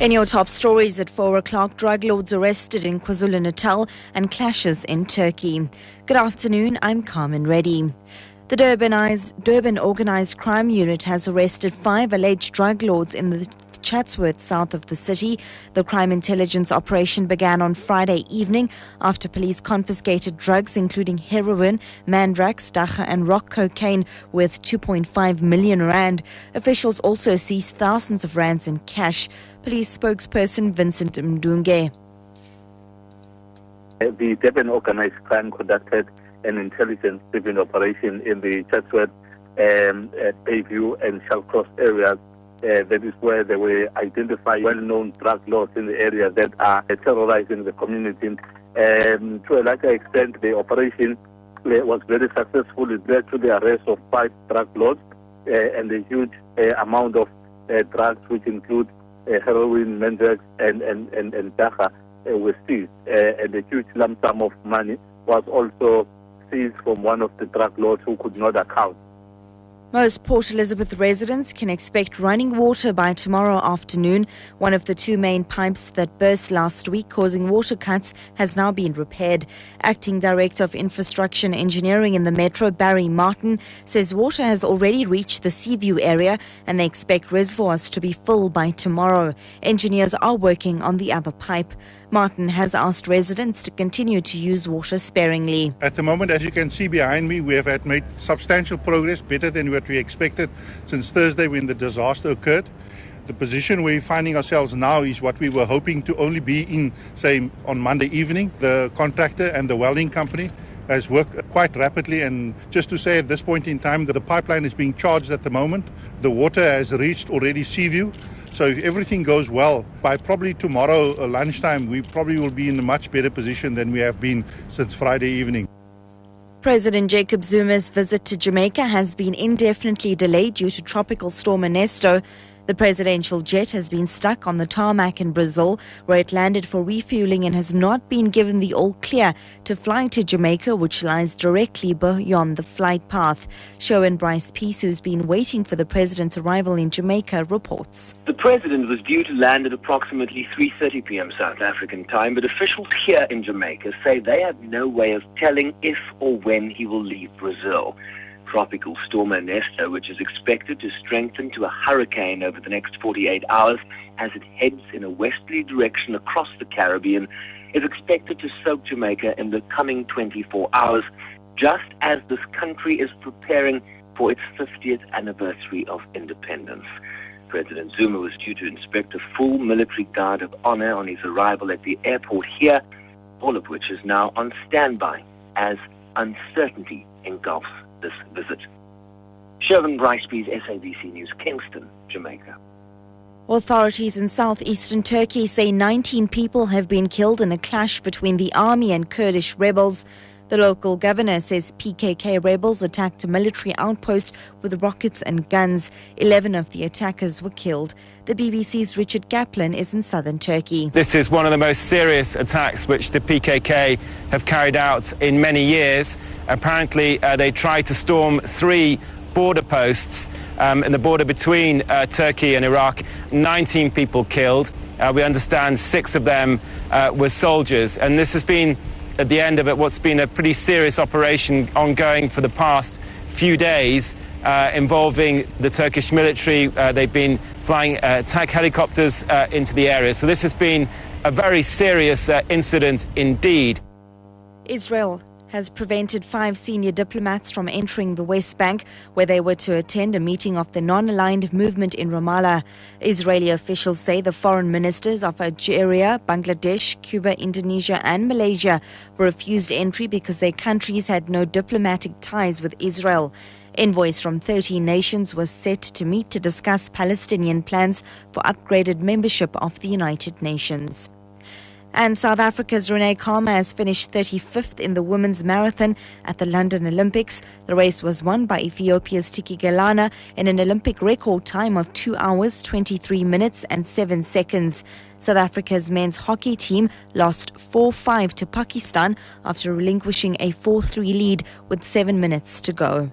In your top stories at 4 o'clock, drug lords arrested in KwaZulu-Natal and clashes in Turkey. Good afternoon, I'm Carmen Reddy. The Durban Organised Crime Unit has arrested 5 alleged drug lords in the Chatsworth, south of the city. The crime intelligence operation began on Friday evening after police confiscated drugs including heroin, mandrax, dacha and rock cocaine worth 2.5 million rand. Officials also seized thousands of rands in cash. Police spokesperson Vincent Mdunge. The Durban Organised Crime conducted an intelligence-driven operation in the Chatsworth, Bayview and Shallcross areas. That is where they were identified well-known drug lords in the area that are terrorizing the community. To a larger extent, the operation was very successful. It led to the arrest of 5 drug lords and a huge amount of drugs, which include heroin, mandrax and dacha, were seized. And a huge lump sum of money was also seized from one of the drug lords who could not account. Most Port Elizabeth residents can expect running water by tomorrow afternoon. One of the 2 main pipes that burst last week, causing water cuts, has now been repaired. Acting Director of Infrastructure and Engineering in the Metro, Barry Martin, says water has already reached the Seaview area and they expect reservoirs to be full by tomorrow. Engineers are working on the other pipe. Martin has asked residents to continue to use water sparingly. At the moment, as you can see behind me, we have made substantial progress, better than what we expected since Thursday when the disaster occurred. The position we're finding ourselves now is what we were hoping to only be in, say, on Monday evening. The contractor and the welding company has worked quite rapidly, and just to say at this point in time that the pipeline is being charged at the moment. The water has reached already Seaview. So if everything goes well, by probably tomorrow lunchtime, we probably will be in a much better position than we have been since Friday evening. President Jacob Zuma's visit to Jamaica has been indefinitely delayed due to Tropical Storm Ernesto. The presidential jet has been stuck on the tarmac in Brazil, where it landed for refueling and has not been given the all-clear to fly to Jamaica, which lies directly beyond the flight path. Showen Bryce Peace, who's been waiting for the president's arrival in Jamaica, reports. The president was due to land at approximately 3:30 p.m. South African time, but officials here in Jamaica say they have no way of telling if or when he will leave Brazil. Tropical Storm Ernesto, which is expected to strengthen to a hurricane over the next 48 hours as it heads in a westerly direction across the Caribbean, is expected to soak Jamaica in the coming 24 hours, just as this country is preparing for its 50th anniversary of independence. President Zuma was due to inspect a full military guard of honor on his arrival at the airport here, all of which is now on standby as uncertainty engulfs this visit. Shervin Brycebees, SABC News, Kingston, Jamaica. Authorities in southeastern Turkey say 19 people have been killed in a clash between the army and Kurdish rebels. The local governor says PKK rebels attacked a military outpost with rockets and guns. 11 of the attackers were killed. The BBC's Richard Kaplan is in southern Turkey. This is one of the most serious attacks which the PKK have carried out in many years. Apparently, they tried to storm 3 border posts in the border between Turkey and Iraq. 19 people killed. We understand 6 of them were soldiers. And this has been at the end of what's been a pretty serious operation ongoing for the past few days, involving the Turkish military. They've been flying attack helicopters into the area. So this has been a very serious incident indeed. Israel has prevented 5 senior diplomats from entering the West Bank, where they were to attend a meeting of the non-aligned movement in Ramallah. Israeli officials say the foreign ministers of Algeria, Bangladesh, Cuba, Indonesia and Malaysia were refused entry because their countries had no diplomatic ties with Israel. Envoys from 13 nations were set to meet to discuss Palestinian plans for upgraded membership of the United Nations. And South Africa's Renee Kalmer has finished 35th in the women's marathon at the London Olympics. The race was won by Ethiopia's Tiki Gelana in an Olympic record time of 2 hours, 23 minutes and 7 seconds. South Africa's men's hockey team lost 4-5 to Pakistan after relinquishing a 4-3 lead with 7 minutes to go.